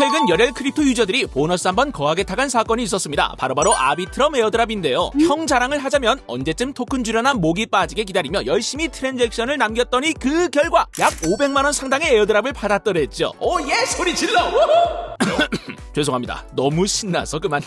최근 열혈 크립토 유저들이 보너스 한번 거하게 타간 사건이 있었습니다. 바로 아비트럼 에어드랍인데요. 형 자랑을 하자면 언제쯤 토큰 주려나 목이 빠지게 기다리며 열심히 트랜잭션을 남겼더니 그 결과 약 500만원 상당의 에어드랍을 받았더랬죠. 오예 소리 질러. 죄송합니다. 너무 신나서 그만.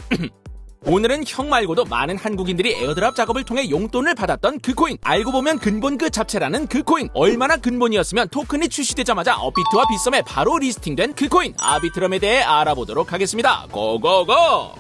오늘은 형 말고도 많은 한국인들이 에어드랍 작업을 통해 용돈을 받았던 그 코인, 알고 보면 근본 그 잡채라는 그 코인, 얼마나 근본이었으면 토큰이 출시되자마자 업비트와 빗썸에 바로 리스팅된 그 코인 아비트럼에 대해 알아보도록 하겠습니다. 고고고!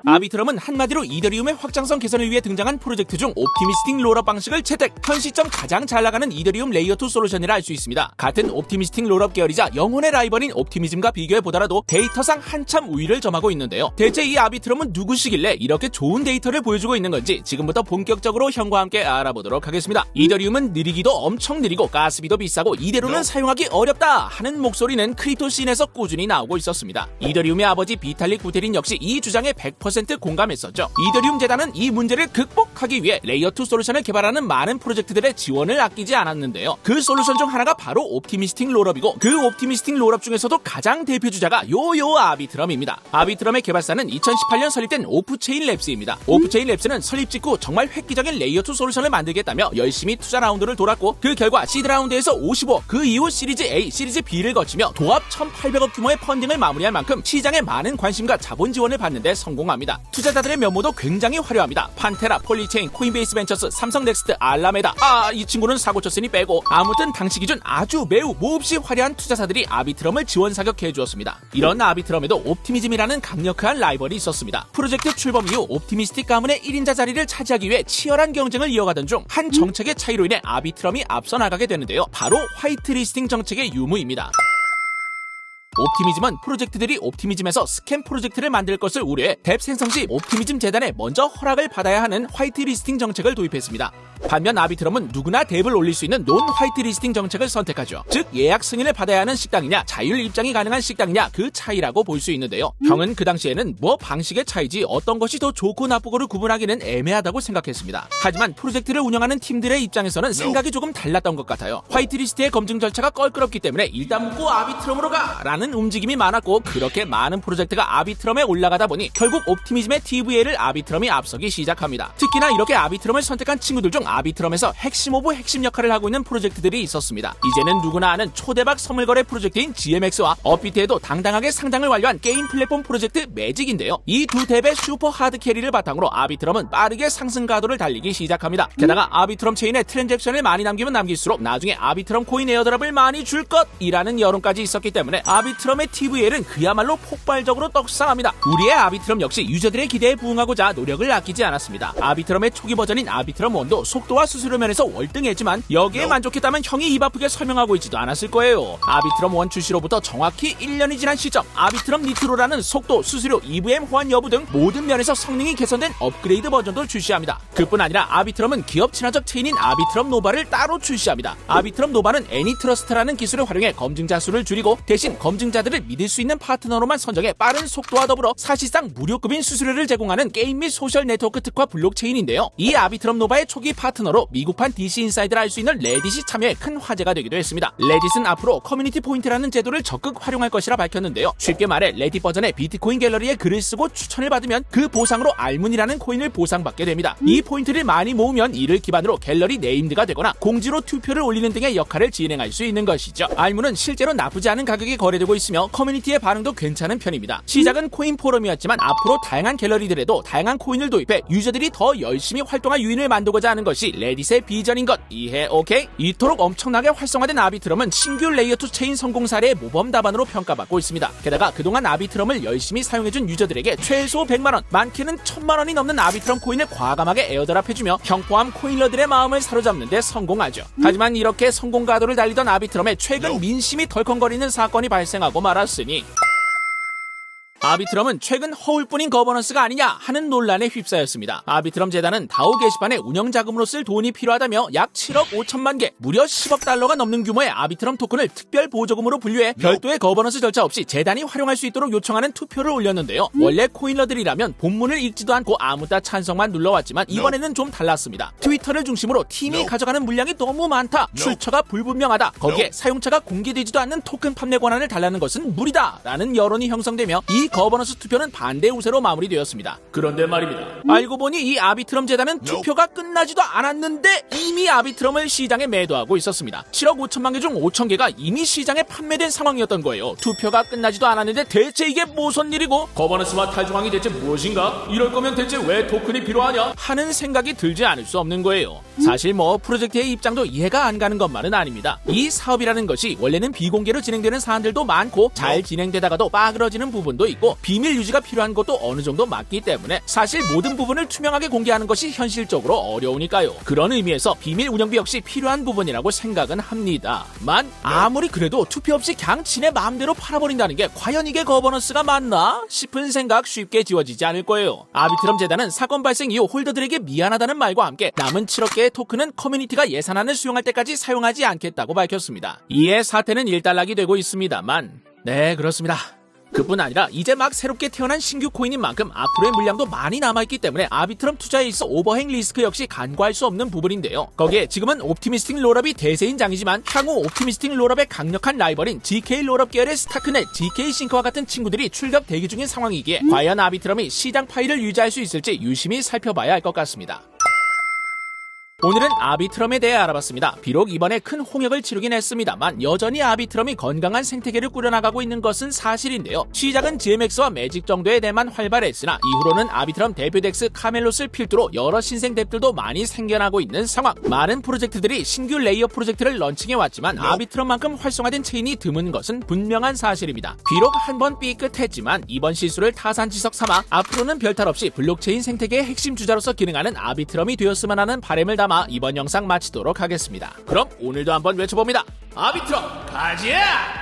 아비트럼은 한마디로 이더리움의 확장성 개선을 위해 등장한 프로젝트 중 옵티미스틱 롤업 방식을 채택, 현 시점 가장 잘 나가는 이더리움 레이어2 솔루션이라 할 수 있습니다. 같은 옵티미스틱 롤업 계열이자 영혼의 라이벌인 옵티미즘과 비교해보더라도 데이터상 한참 우위를 점하고 있는데요. 대체 이 아비트럼은 누구시길래 이렇게 좋은 데이터를 보여주고 있는 건지 지금부터 본격적으로 형과 함께 알아보도록 하겠습니다. 이더리움은 느리기도 엄청 느리고 가스비도 비싸고 이대로는 사용하기 어렵다 하는 목소리는 크립토 씬에서 꾸준히 나오고 있었습니다. 이더리움의 아버지 비탈릭 부테린 역시 이 주장에 100% 공감했었죠. 이더리움 재단은 이 문제를 극복하기 위해 레이어2 솔루션을 개발하는 많은 프로젝트들의 지원을 아끼지 않았는데요. 그 솔루션 중 하나가 바로 옵티미스틱 롤업이고 그 옵티미스틱 롤업 중에서도 가장 대표주자가 요 아비트럼입니다. 아비트럼의 개발사는 2018년 설립된 오프체인 랩스입니다. 오프체인 랩스는 설립 직후 정말 획기적인 레이어2 솔루션을 만들겠다며 열심히 투자 라운드를 돌았고 그 결과 시드 라운드에서 55억, 그 이후 시리즈 A, 시리즈 B를 거치며 도합 1,800억 규모의 펀딩을 마무리할 만큼 시장에 많은 관심과 자본 지원을 받는데 성공합니다. 투자자들의 면모도 굉장히 화려합니다. 판테라, 폴리체인, 코인베이스 벤처스, 삼성넥스트, 알라메다. 이 친구는 사고 쳤으니 빼고. 아무튼 당시 기준 아주 매우 몹시 화려한 투자사들이 아비트럼을 지원 사격해 주었습니다. 이런 아비트럼에도 옵티미즘이라는 강력한 라이벌이 있었습니다. 프로젝트 출범 이후 옵티미스틱 가문의 1인자 자리를 차지하기 위해 치열한 경쟁을 이어가던 중 한 정책의 차이로 인해 아비트럼이 앞서 나가게 되는데요. 바로 화이트리스팅 정책의 유무입니다. 옵티미즘은 프로젝트들이 옵티미즘에서 스캠 프로젝트를 만들 것을 우려해 뎁 생성 시 옵티미즘 재단에 먼저 허락을 받아야 하는 화이트리스팅 정책을 도입했습니다. 반면 아비트럼은 누구나 뎁을 올릴 수 있는 논 화이트리스팅 정책을 선택하죠. 즉 예약 승인을 받아야 하는 식당이냐 자율 입장이 가능한 식당이냐 그 차이라고 볼 수 있는데요. 형은 그 당시에는 뭐 방식의 차이지 어떤 것이 더 좋고 나쁘고를 구분하기는 애매하다고 생각했습니다. 하지만 프로젝트를 운영하는 팀들의 입장에서는 생각이 조금 달랐던 것 같아요. 화이트리스트의 검증 절차가 껄끄럽기 때문에 일단 묻고 아비트럼으로 가라는 움직임이 많았고 그렇게 많은 프로젝트가 아비트럼에 올라가다 보니 결국 옵티미즘의 TVA를 아비트럼이 앞서기 시작합니다. 특히나 이렇게 아비트럼을 선택한 친구들 중 아비트럼에서 핵심 오브 핵심 역할을 하고 있는 프로젝트들이 있었습니다. 이제는 누구나 아는 초대박 선물거래 프로젝트인 GMX와 업비트에도 당당하게 상장을 완료한 게임 플랫폼 프로젝트 매직인데요. 이 두 뎁의 슈퍼 하드 캐리를 바탕으로 아비트럼은 빠르게 상승 가도를 달리기 시작합니다. 게다가 아비트럼 체인에 트랜잭션을 많이 남기면 남길수록 나중에 아비트럼 코인 에어드랍을 많이 줄 것이라는 여론까지 있었기 때문에 아비트럼의 TVL은 그야말로 폭발적으로 떡상합니다. 우리의 아비트럼 역시 유저들의 기대에 부응하고자 노력을 아끼지 않았습니다. 아비트럼의 초기 버전인 아비트럼 1도 속도와 수수료 면에서 월등했지만 여기에 만족했다면 형이 입 아프게 설명하고 있지도 않았을 거예요. 아비트럼 1 출시로부터 정확히 1년이 지난 시점 아비트럼 니트로라는 속도, 수수료, EVM 호환 여부 등 모든 면에서 성능이 개선된 업그레이드 버전도 출시합니다. 그뿐 아니라 아비트럼은 기업 친화적 체인인 아비트럼 노바를 따로 출시합니다. 아비트럼 노바는 애니트러스트라는 기술을 활용해 검증자 수를 줄이고 대신 검증자들을 믿을 수 있는 파트너로만 선정해 빠른 속도와 더불어 사실상 무료급인 수수료를 제공하는 게임 및 소셜 네트워크 특화 블록체인인데요. 이 아비트럼 노바의 초기 파트너로 미국판 DC 인사이드를 알 수 있는 레딧이 참여해 큰 화제가 되기도 했습니다. 레딧은 앞으로 커뮤니티 포인트라는 제도를 적극 활용할 것이라 밝혔는데요. 쉽게 말해 레딧 버전의 비트코인 갤러리에 글을 쓰고 추천을 받으면 그 보상으로 알문이라는 코인을 보상받게 됩니다. 이 포인트를 많이 모으면 이를 기반으로 갤러리 네임드가 되거나 공지로 투표를 올리는 등의 역할을 진행할 수 있는 것이죠. 알문은 실제로 나쁘지 않은 가격에 거래되고 있으며 커뮤니티의 반응도 괜찮은 편입니다. 시작은 코인 포럼이었지만 앞으로 다양한 갤러리들에도 다양한 코인을 도입해 유저들이 더 열심히 활동할 유인을 만들고자 하는 것이 레딧의 비전인 것 이해 오케이? 이토록 엄청나게 활성화된 아비트럼은 신규 레이어2 체인 성공 사례의 모범 답안으로 평가받고 있습니다. 게다가 그동안 아비트럼을 열심히 사용해준 유저들에게 최소 100만원, 많게는 1000만원이 넘는 아비트럼 코인을 과감하게 에어드랍해주며 형 포함 코인러들의 마음을 사로잡는 데 성공하죠. 하지만 이렇게 성공 가도를 달리던 아비트럼에 최근 민심이 덜컹거리는 사건이 발생하고 말았으니 아비트럼은 최근 허울뿐인 거버넌스가 아니냐 하는 논란에 휩싸였습니다. 아비트럼 재단은 다오 게시판의 운영 자금으로 쓸 돈이 필요하다며 약 7억 5천만 개, 무려 10억 달러가 넘는 규모의 아비트럼 토큰을 특별 보조금으로 분류해 별도의 거버넌스 절차 없이 재단이 활용할 수 있도록 요청하는 투표를 올렸는데요. 원래 코인러들이라면 본문을 읽지도 않고 아무따 찬성만 눌러왔지만 이번에는 좀 달랐습니다. 트위터를 중심으로 팀이 가져가는 물량이 너무 많다, 출처가 불분명하다, 거기에 사용자가 공개되지도 않는 토큰 판매 권한을 달라는 것은 무리다 라는 여론이 형성되며 이 거버넌스 투표는 반대 우세로 마무리되었습니다. 그런데 말입니다. 알고 보니 이 아비트럼 재단은 투표가 끝나지도 않았는데 이미 아비트럼을 시장에 매도하고 있었습니다. 7억 5천만 개 중 5천 개가 이미 시장에 판매된 상황이었던 거예요. 투표가 끝나지도 않았는데 대체 이게 무슨 일이고 거버넌스와 탈중앙이 대체 무엇인가? 이럴 거면 대체 왜 토큰이 필요하냐? 하는 생각이 들지 않을 수 없는 거예요. 사실 프로젝트의 입장도 이해가 안 가는 것만은 아닙니다. 이 사업이라는 것이 원래는 비공개로 진행되는 사안들도 많고 잘 진행되다가도 빠그러지는 부분도 있고 비밀 유지가 필요한 것도 어느 정도 맞기 때문에 사실 모든 부분을 투명하게 공개하는 것이 현실적으로 어려우니까요. 그런 의미에서 비밀 운영비 역시 필요한 부분이라고 생각은 합니다만 아무리 그래도 투표 없이 그냥 지네 마음대로 팔아버린다는 게 과연 이게 거버넌스가 맞나 싶은 생각 쉽게 지워지지 않을 거예요. 아비트럼 재단은 사건 발생 이후 홀더들에게 미안하다는 말과 함께 남은 7억 개의 토큰은 커뮤니티가 예산안을 수용할 때까지 사용하지 않겠다고 밝혔습니다. 이에 사태는 일단락이 되고 있습니다만 네, 그렇습니다. 그뿐 아니라 이제 막 새롭게 태어난 신규 코인인 만큼 앞으로의 물량도 많이 남아있기 때문에 아비트럼 투자에 있어 오버행 리스크 역시 간과할 수 없는 부분인데요. 거기에 지금은 옵티미스틱 롤업이 대세인 장이지만 향후 옵티미스틱 롤업의 강력한 라이벌인 GK 롤업 계열의 스타크넷, GK 싱크와 같은 친구들이 출격 대기 중인 상황이기에 과연 아비트럼이 시장 파이를 유지할 수 있을지 유심히 살펴봐야 할 것 같습니다. 오늘은 아비트럼에 대해 알아봤습니다. 비록 이번에 큰 홍역을 치르긴 했습니다만 여전히 아비트럼이 건강한 생태계를 꾸려나가고 있는 것은 사실인데요. 시작은 GMX와 매직 정도의 데만 활발했으나 이후로는 아비트럼 대표 덱스 카멜롯을 필두로 여러 신생 덱들도 많이 생겨나고 있는 상황. 많은 프로젝트들이 신규 레이어 프로젝트를 런칭해왔지만 아비트럼만큼 활성화된 체인이 드문 것은 분명한 사실입니다. 비록 한번 삐끗했지만 이번 실수를 타산지석 삼아 앞으로는 별탈 없이 블록체인 생태계의 핵심 주자로서 기능하는 아비트럼이 되었으면 하는 바람을 담아 이번 영상 마치도록 하겠습니다. 그럼 오늘도 한번 외쳐봅니다. 아비트럼 가자!